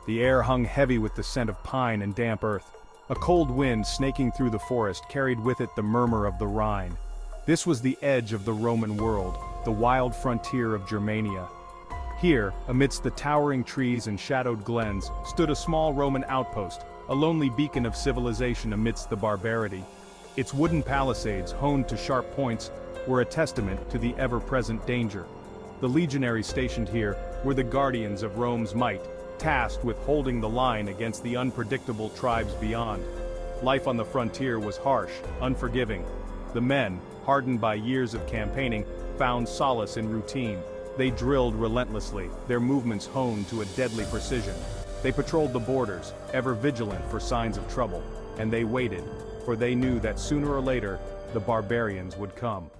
The air hung heavy with the scent of pine and damp earth. A cold wind snaking through the forest carried with it the murmur of the Rhine. This was the edge of the Roman world, the wild frontier of Germania. Here, amidst the towering trees and shadowed glens, stood a small Roman outpost, a lonely beacon of civilization amidst the barbarity. Its wooden palisades, honed to sharp points, were a testament to the ever-present danger. The legionaries stationed here were the guardians of Rome's might, tasked with holding the line against the unpredictable tribes beyond. Life on the frontier was harsh, unforgiving. The men, hardened by years of campaigning, found solace in routine. They drilled relentlessly, their movements honed to a deadly precision. They patrolled the borders, ever vigilant for signs of trouble. And they waited, for they knew that sooner or later, the barbarians would come.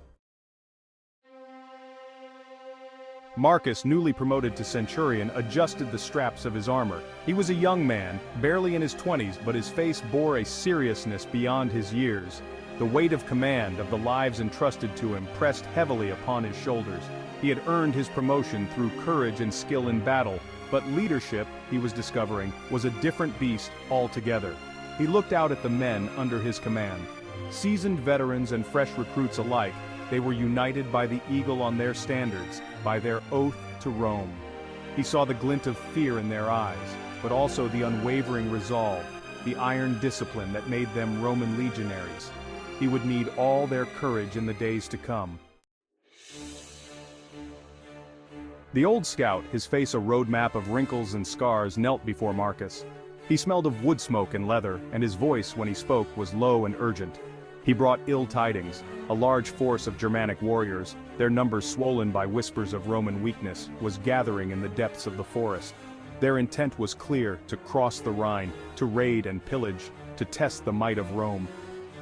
Marcus, newly promoted to centurion, adjusted the straps of his armor. He was a young man, barely in his 20s, but his face bore a seriousness beyond his years. The weight of command of the lives entrusted to him pressed heavily upon his shoulders. He had earned his promotion through courage and skill in battle, but leadership, he was discovering, was a different beast altogether. He looked out at the men under his command. Seasoned veterans and fresh recruits alike, they were united by the eagle on their standards, by their oath to Rome. He saw the glint of fear in their eyes, but also the unwavering resolve, the iron discipline that made them Roman legionaries. He would need all their courage in the days to come. The old scout, his face a roadmap of wrinkles and scars, knelt before Marcus. He smelled of wood smoke and leather, and his voice, when he spoke, was low and urgent. He brought ill tidings. A large force of Germanic warriors, their numbers swollen by whispers of Roman weakness, was gathering in the depths of the forest. Their intent was clear: to cross the Rhine, to raid and pillage, to test the might of Rome.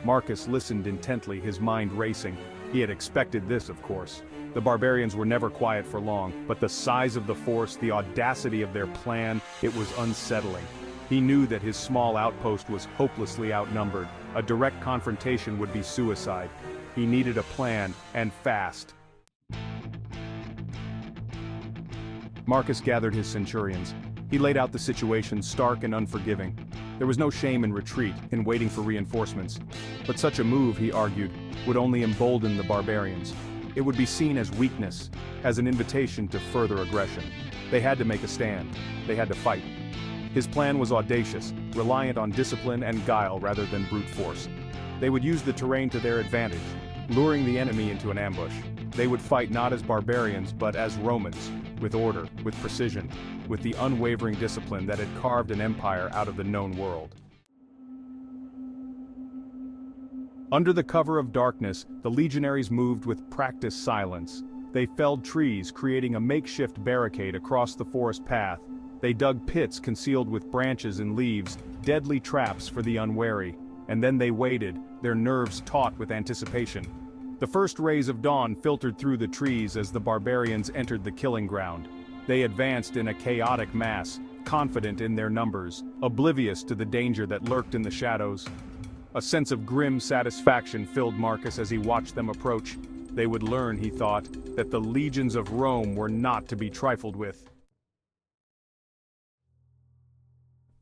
Marcus listened intently, his mind racing. He had expected this, of course. The barbarians were never quiet for long, but the size of the force, the audacity of their plan, it was unsettling. He knew that his small outpost was hopelessly outnumbered. A direct confrontation would be suicide. He needed a plan, and fast. Marcus gathered his centurions. He laid out the situation, stark and unforgiving. There was no shame in retreat, in waiting for reinforcements. But such a move, he argued, would only embolden the barbarians. It would be seen as weakness, as an invitation to further aggression. They had to make a stand. They had to fight. His plan was audacious, reliant on discipline and guile rather than brute force. They would use the terrain to their advantage, luring the enemy into an ambush. They would fight not as barbarians but as Romans, with order, with precision, with the unwavering discipline that had carved an empire out of the known world. Under the cover of darkness, the legionaries moved with practiced silence. They felled trees, creating a makeshift barricade across the forest path. They dug pits concealed with branches and leaves, deadly traps for the unwary. And then they waited, their nerves taut with anticipation. The first rays of dawn filtered through the trees as the barbarians entered the killing ground. They advanced in a chaotic mass, confident in their numbers, oblivious to the danger that lurked in the shadows. A sense of grim satisfaction filled Marcus as he watched them approach. They would learn, he thought, that the legions of Rome were not to be trifled with.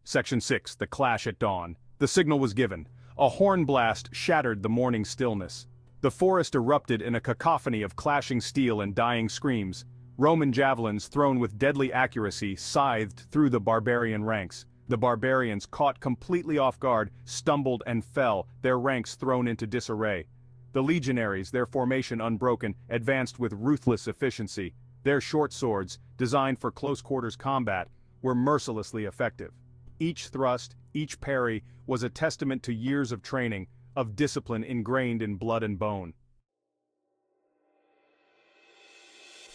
Section 6, The Clash at Dawn. The signal was given. A horn blast shattered the morning stillness. The forest erupted in a cacophony of clashing steel and dying screams. Roman javelins thrown with deadly accuracy scythed through the barbarian ranks. The barbarians, caught completely off guard, stumbled and fell, their ranks thrown into disarray. The legionaries, their formation unbroken, advanced with ruthless efficiency. Their short swords, designed for close-quarters combat, were mercilessly effective. Each thrust, each parry, was a testament to years of training, of discipline ingrained in blood and bone.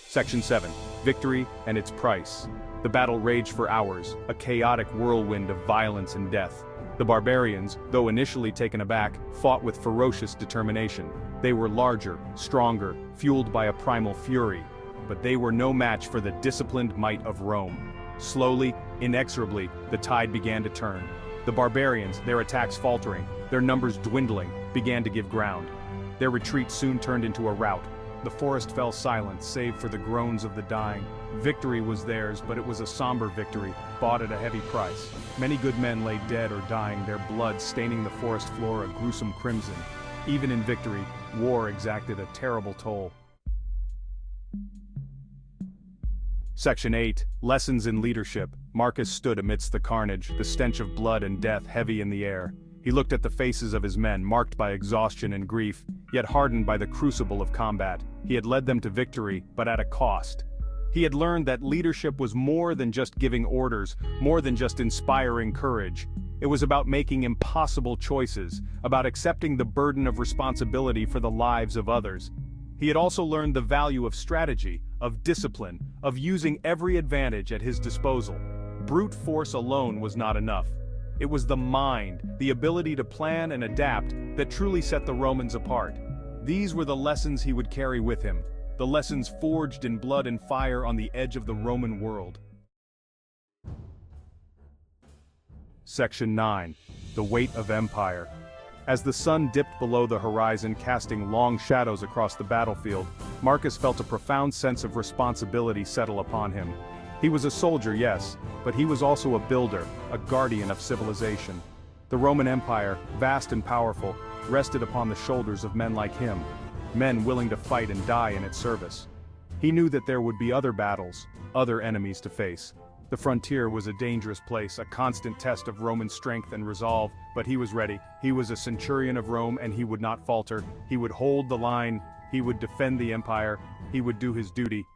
Section 7. Victory and its price. The battle raged for hours, a chaotic whirlwind of violence and death. The barbarians, though initially taken aback, fought with ferocious determination. They were larger, stronger, fueled by a primal fury. But they were no match for the disciplined might of Rome. Slowly, inexorably, the tide began to turn. The barbarians, their attacks faltering, their numbers dwindling, began to give ground. Their retreat soon turned into a rout. The forest fell silent save for the groans of the dying. Victory was theirs, but it was a somber victory, bought at a heavy price. Many good men lay dead or dying, their blood staining the forest floor a gruesome crimson. Even in victory, war exacted a terrible toll. Section 8. Lessons in Leadership. Marcus stood amidst the carnage, the stench of blood and death heavy in the air. He looked at the faces of his men, marked by exhaustion and grief, yet hardened by the crucible of combat. He had led them to victory, but at a cost. He had learned that leadership was more than just giving orders, more than just inspiring courage. It was about making impossible choices, about accepting the burden of responsibility for the lives of others. He had also learned the value of strategy, of discipline, of using every advantage at his disposal. Brute force alone was not enough. It was the mind, the ability to plan and adapt, that truly set the Romans apart. These were the lessons he would carry with him, the lessons forged in blood and fire on the edge of the Roman world. Section 9. The Weight of Empire. As the sun dipped below the horizon, casting long shadows across the battlefield, Marcus felt a profound sense of responsibility settle upon him. He was a soldier, yes, but he was also a builder, a guardian of civilization. The Roman Empire, vast and powerful, rested upon the shoulders of men like him, men willing to fight and die in its service. He knew that there would be other battles, other enemies to face. The frontier was a dangerous place, a constant test of Roman strength and resolve, but he was ready. He was a centurion of Rome, and he would not falter. He would hold the line, he would defend the empire, he would do his duty,